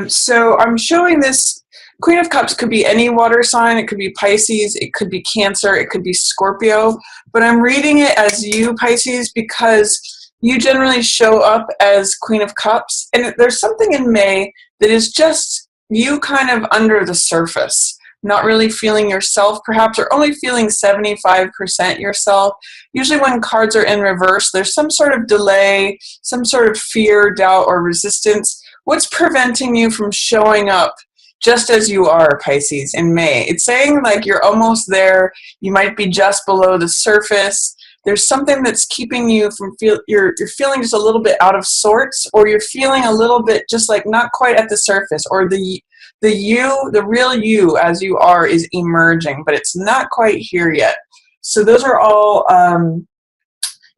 So I'm showing this Queen of Cups could be any water sign. It could be Pisces. It could be Cancer. It could be Scorpio. But I'm reading it as you, Pisces, because you generally show up as Queen of Cups. And there's something in May that is just you kind of under the surface, not really feeling yourself perhaps, or only feeling 75% yourself. Usually when cards are in reverse, there's some sort of delay, some sort of fear, doubt, or resistance. What's preventing you from showing up just as you are, Pisces, in May? It's saying like you're almost there. You might be just below the surface. There's something that's keeping you from you're feeling just a little bit out of sorts, or you're feeling a little bit just like not quite at the surface, or the real you as you are is emerging, but it's not quite here yet. So those are all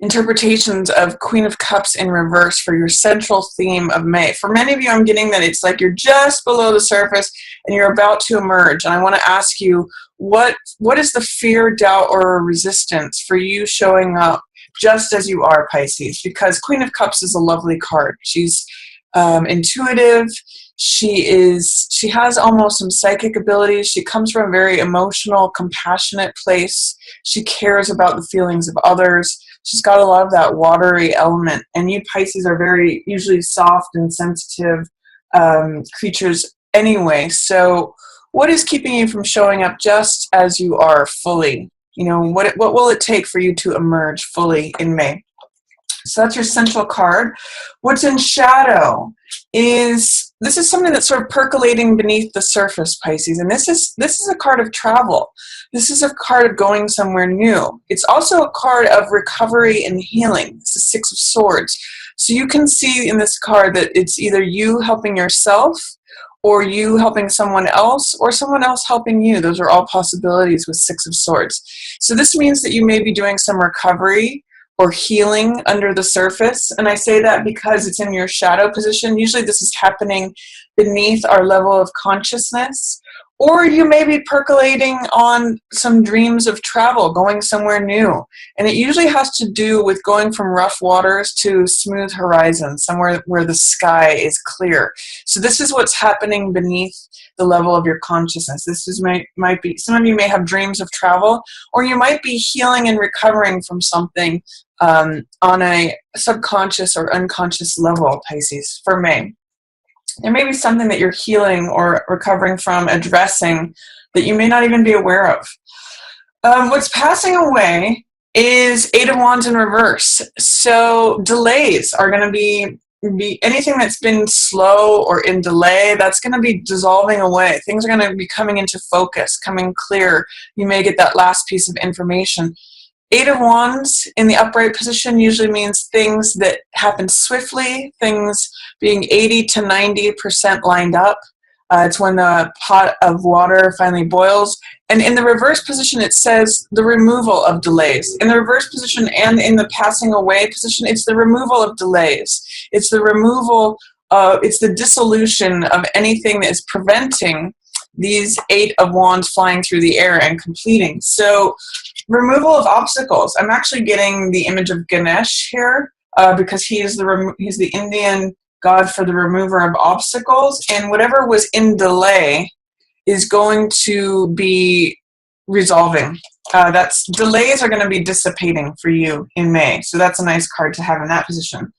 interpretations of Queen of Cups in reverse for your central theme of May. For many of you, I'm getting that it's like you're just below the surface and you're about to emerge. And I want to ask you, what is the fear, doubt, or resistance for you showing up just as you are, Pisces? Because Queen of Cups is a lovely card. She's intuitive. She has almost some psychic abilities. She comes from a very emotional, compassionate place. She cares about the feelings of others. She's got a lot of that watery element. And you Pisces are very usually soft and sensitive creatures anyway. So what is keeping you from showing up just as you are fully? You know, what will it take for you to emerge fully in May? So that's your central card. What's in shadow is something that's sort of percolating beneath the surface, Pisces. And this is a card of travel. This is a card of going somewhere new. It's also a card of recovery and healing. It's the Six of Swords. So you can see in this card that it's either you helping yourself, or you helping someone else, or someone else helping you. Those are all possibilities with Six of Swords. So this means that you may be doing some recovery or healing under the surface. And I say that because it's in your shadow position. Usually this is happening beneath our level of consciousness. Or you may be percolating on some dreams of travel, going somewhere new. And it usually has to do with going from rough waters to smooth horizons, somewhere where the sky is clear. So this is what's happening beneath the level of your consciousness. Might be, some of you may have dreams of travel, or you might be healing and recovering from something on a subconscious or unconscious level, Pisces, for May. There may be something that you're healing or recovering from, addressing, that you may not even be aware of. What's passing away is Eight of Wands in reverse. So delays are going to be anything that's been slow or in delay, that's going to be dissolving away. Things are going to be coming into focus, coming clear. You may get that last piece of information. Eight of Wands in the upright position usually means things that happen swiftly, things being 80 to 90% lined up. It's when the pot of water finally boils. And in the reverse position, it says the removal of delays. In the reverse position and in the passing away position, it's the removal of delays. It's the it's the dissolution of anything that is preventing these Eight of Wands flying through the air and completing. So removal of obstacles. I'm actually getting the image of Ganesh here because he's the Indian god for the remover of obstacles, and whatever was in delay is going to be resolving. Delays are going to be dissipating for you in May. So that's a nice card to have in that position.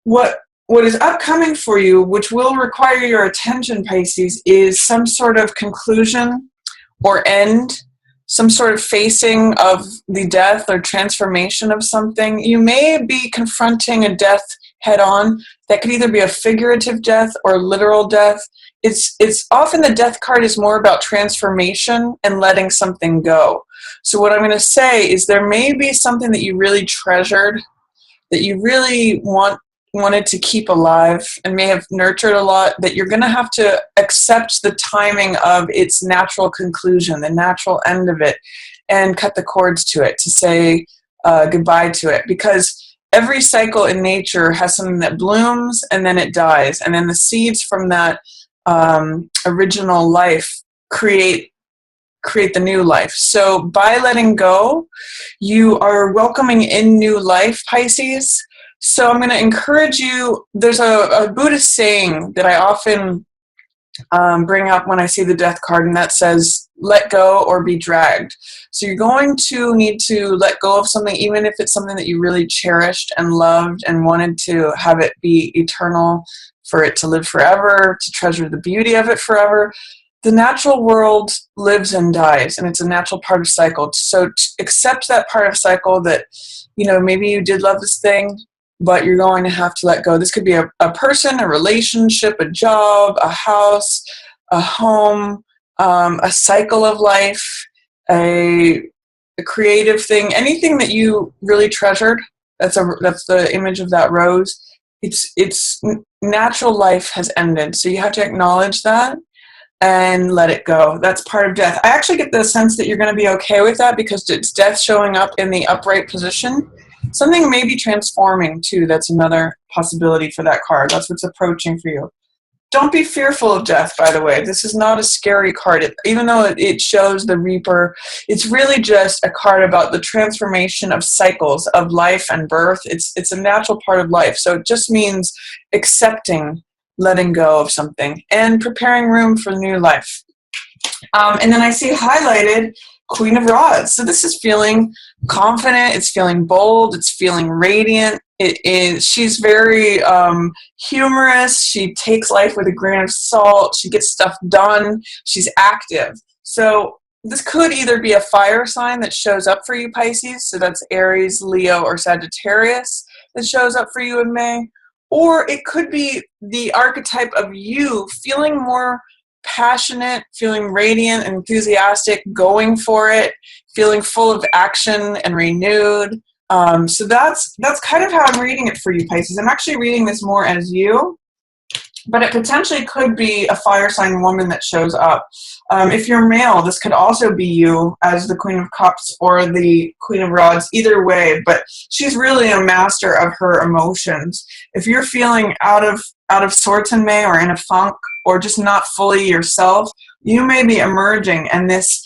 What is upcoming for you, which will require your attention, Pisces, is some sort of conclusion or end, some sort of facing of the death or transformation of something. You may be confronting a death head on. That could either be a figurative death or literal death. It's often the death card is more about transformation and letting something go. So what I'm going to say is there may be something that you really treasured, that you really wanted to keep alive and may have nurtured a lot, that you're going to have to accept the timing of its natural conclusion, the natural end of it, and cut the cords to it, to say goodbye to it. Because every cycle in nature has something that blooms and then it dies. And then the seeds from that original life create the new life. So by letting go, you are welcoming in new life, Pisces. So I'm going to encourage you. There's a Buddhist saying that I often bring up when I see the death card, and that says let go or be dragged. So you're going to need to let go of something, even if it's something that you really cherished and loved and wanted to have it be eternal, for it to live forever, to treasure the beauty of it forever. The natural world lives and dies, and it's a natural part of cycle. So accept that part of cycle that, maybe you did love this thing, but you're going to have to let go. This could be a person, a relationship, a job, a house, a home, a cycle of life, a creative thing, anything that you really treasured. That's the image of that rose. It's natural life has ended, so you have to acknowledge that and let it go. That's part of death. I actually get the sense that you're going to be okay with that because it's death showing up in the upright position. Something may be transforming too. That's another possibility for that card. That's what's approaching for you. Don't be fearful of death, by the way. This is not a scary card. Even though it shows the Reaper, it's really just a card about the transformation of cycles of life and birth. It's a natural part of life. So it just means accepting, letting go of something, and preparing room for new life. And then I see highlighted Queen of Rods. So this is feeling confident. It's feeling bold. It's feeling radiant. She's very humorous. She takes life with a grain of salt. She gets stuff done. She's active. So this could either be a fire sign that shows up for you, Pisces. So that's Aries, Leo, or Sagittarius that shows up for you in May. Or it could be the archetype of you feeling more passionate, feeling radiant, enthusiastic, going for it, feeling full of action and renewed. So that's kind of how I'm reading it for you, Pisces. I'm actually reading this more as you, but it potentially could be a fire sign woman that shows up. If you're male, this could also be you as the Queen of Cups or the Queen of Rods, either way, but she's really a master of her emotions. If you're feeling out of sorts in May, or in a funk, or just not fully yourself, you may be emerging, and this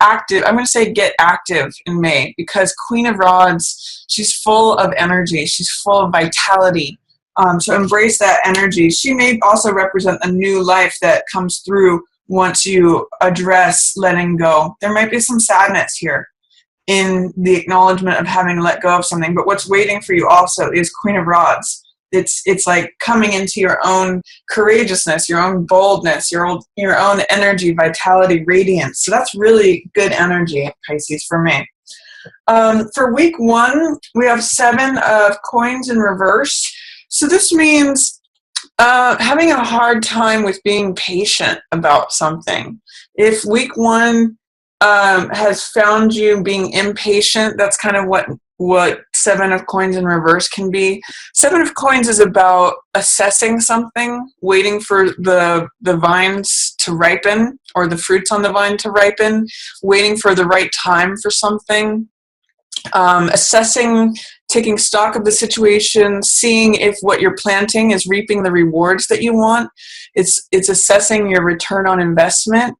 active, I'm going to say get active in May, because Queen of Rods, she's full of energy. She's full of vitality. So embrace that energy. She may also represent a new life that comes through once you address letting go. There might be some sadness here in the acknowledgement of having let go of something, but what's waiting for you also is Queen of Rods. It's like coming into your own courageousness, your own boldness, your own energy, vitality, radiance. So that's really good energy, Pisces, for me. For week 1, we have 7 of coins in reverse. So this means having a hard time with being patient about something. If week 1 has found you being impatient, that's kind of what 7 of coins in reverse can be. 7 of coins is about assessing something, waiting for the vines to ripen, or the fruits on the vine to ripen, waiting for the right time for something, assessing, taking stock of the situation, seeing if what you're planting is reaping the rewards that you want. It's assessing your return on investment.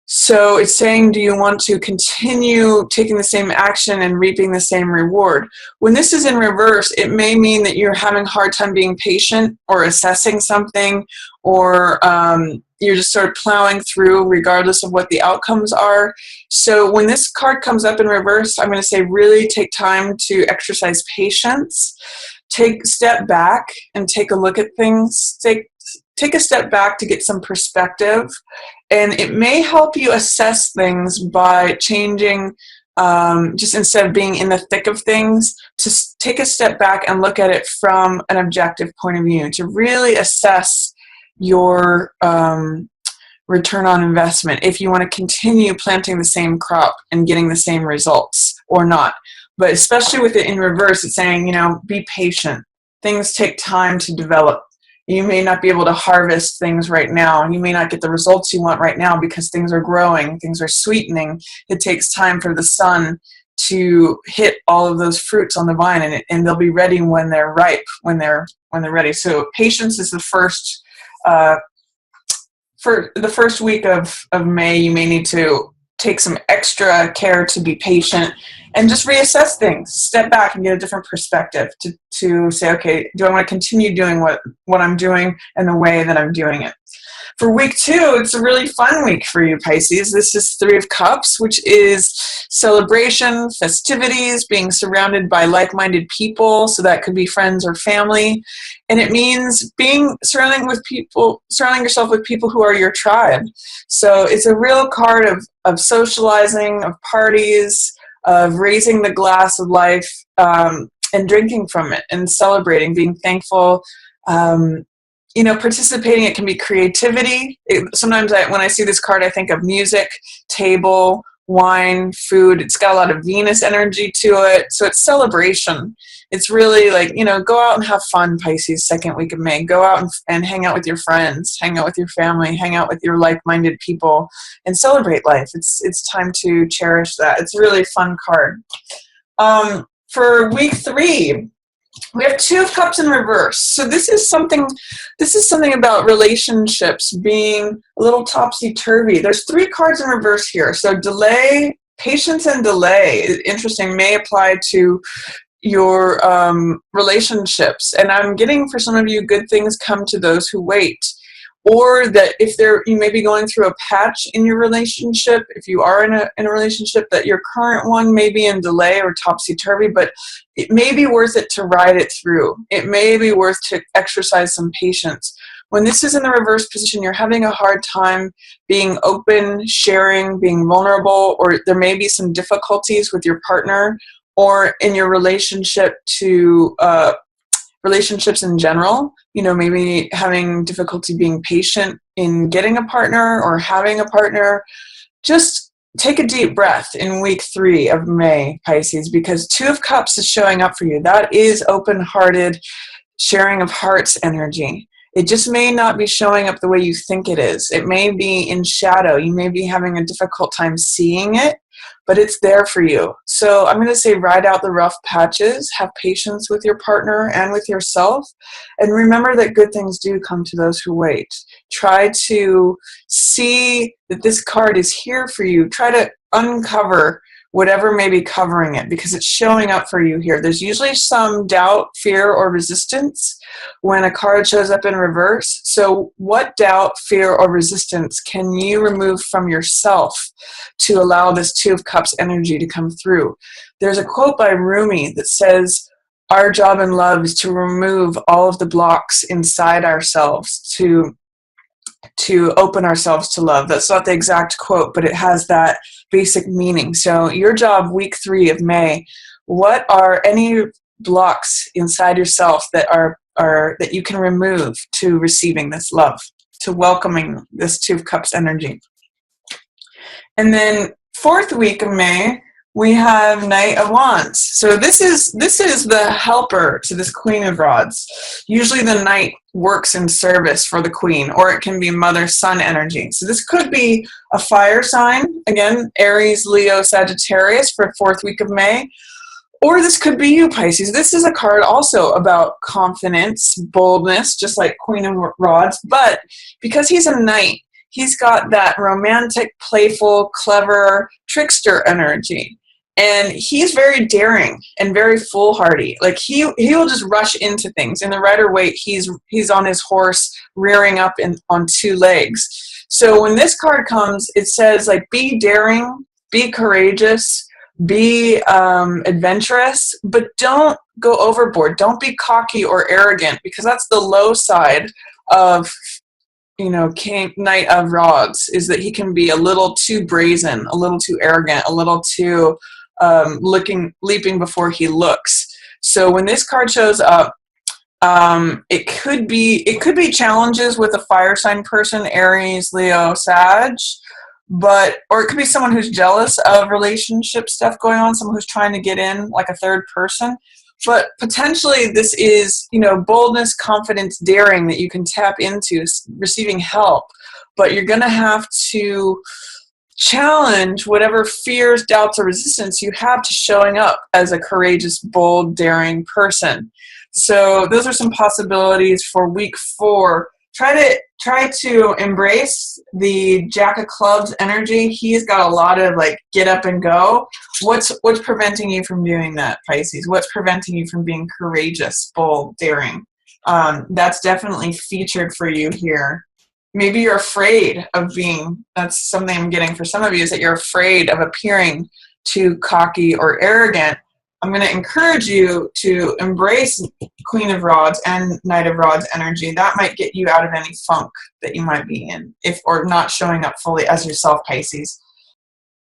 So it's saying, do you want to continue taking the same action and reaping the same reward? When this is in reverse, it may mean that you're having a hard time being patient or assessing something, or you're just sort of plowing through regardless of what the outcomes are. So when this card comes up in reverse, I'm going to say really take time to exercise patience. Step back and take a look at things. Take a step back to get some perspective, and it may help you assess things by changing, just instead of being in the thick of things, to take a step back and look at it from an objective point of view, to really assess your return on investment, if you want to continue planting the same crop and getting the same results or not. But especially with it in reverse, it's saying, be patient. Things take time to develop. You may not be able to harvest things right now, and you may not get the results you want right now because things are growing, things are sweetening. It takes time for the sun to hit all of those fruits on the vine, and they'll be ready when they're ripe, when they're ready. So patience is the first. For the first week of May, you may need to take some extra care to be patient and just reassess things, step back and get a different perspective to say, okay, do I want to continue doing what I'm doing and the way that I'm doing it? For week 2, it's a really fun week for you, Pisces. This is 3 of Cups, which is celebration, festivities, being surrounded by like-minded people. So that could be friends or family. And it means surrounding yourself with people who are your tribe. So it's a real card of socializing, of parties, of raising the glass of life, and drinking from it and celebrating, being thankful. Participating, it can be creativity. Sometimes when I see this card, I think of music, table, wine, food. It's got a lot of Venus energy to it. So it's celebration. It's really like, go out and have fun, Pisces, second week of May. Go out and hang out with your friends, hang out with your family, hang out with your like-minded people, and celebrate life. It's time to cherish that. It's a really fun card. For week 3, we have 2 of Cups in reverse. So this is something about relationships being a little topsy-turvy. There's 3 cards in reverse here. So delay, patience and delay, interesting, may apply to your relationships. And I'm getting, for some of you, good things come to those who wait. Or that if you may be going through a patch in your relationship, if you are in a relationship, that your current one may be in delay or topsy-turvy, but it may be worth it to ride it through. It may be worth to exercise some patience. When this is in the reverse position, you're having a hard time being open, sharing, being vulnerable, or there may be some difficulties with your partner or in your relationship to relationships in general, maybe having difficulty being patient in getting a partner or having a partner. Just take a deep breath in week 3 of May, Pisces, because 2 of Cups is showing up for you. That is open-hearted sharing of hearts energy. It just may not be showing up the way you think it is. It may be in shadow. You may be having a difficult time seeing it, but it's there for you. So I'm going to say ride out the rough patches, have patience with your partner and with yourself, and remember that good things do come to those who wait. Try to see that this card is here for you. Try to uncover whatever may be covering it, because it's showing up for you here. There's usually some doubt, fear, or resistance when a card shows up in reverse. So what doubt, fear, or resistance can you remove from yourself to allow this 2 of Cups energy to come through? There's a quote by Rumi that says, our job in love is to remove all of the blocks inside ourselves, to open ourselves to love. That's not the exact quote, but it has that basic meaning. So your job, week 3 of May, what are any blocks inside yourself that that you can remove to receiving this love, to welcoming this 2 of Cups energy? And then 4th week of May, we have Knight of Wands. So this is the helper to this Queen of Rods. Usually the Knight works in service for the Queen, or it can be mother-son energy. So this could be a fire sign, again, Aries, Leo, Sagittarius for 4th week of May. Or this could be you, Pisces. This is a card also about confidence, boldness, just like Queen of Rods. But because he's a Knight, he's got that romantic, playful, clever, trickster energy. And he's very daring and very foolhardy. Like he will just rush into things. In the Rider-Waite, he's on his horse, rearing up on 2 legs. So when this card comes, it says like, be daring, be courageous, be adventurous, but don't go overboard. Don't be cocky or arrogant, because that's the low side of Knight of Rods, is that he can be a little too brazen, a little too arrogant, a little too leaping before he looks. So when this card shows up, it could be challenges with a fire sign person, Aries, Leo, Sag, or it could be someone who's jealous of relationship stuff going on, someone who's trying to get in like a third person. But potentially this is, boldness, confidence, daring that you can tap into, receiving help. But you're going to have to challenge whatever fears, doubts, or resistance you have to showing up as a courageous, bold, daring person. So those are some possibilities for week 4. Try to embrace the Jack of Clubs energy. He's got a lot of like get up and go. What's preventing you from doing that, Pisces? What's preventing you from being courageous, bold, daring? That's definitely featured for you here. maybe you're afraid of being, that's something I'm getting for some of you, is that you're afraid of appearing too cocky or arrogant. I'm going to encourage you to embrace Queen of Rods and Knight of Rods energy. That might get you out of any funk that you might be in, if or not showing up fully as yourself, Pisces.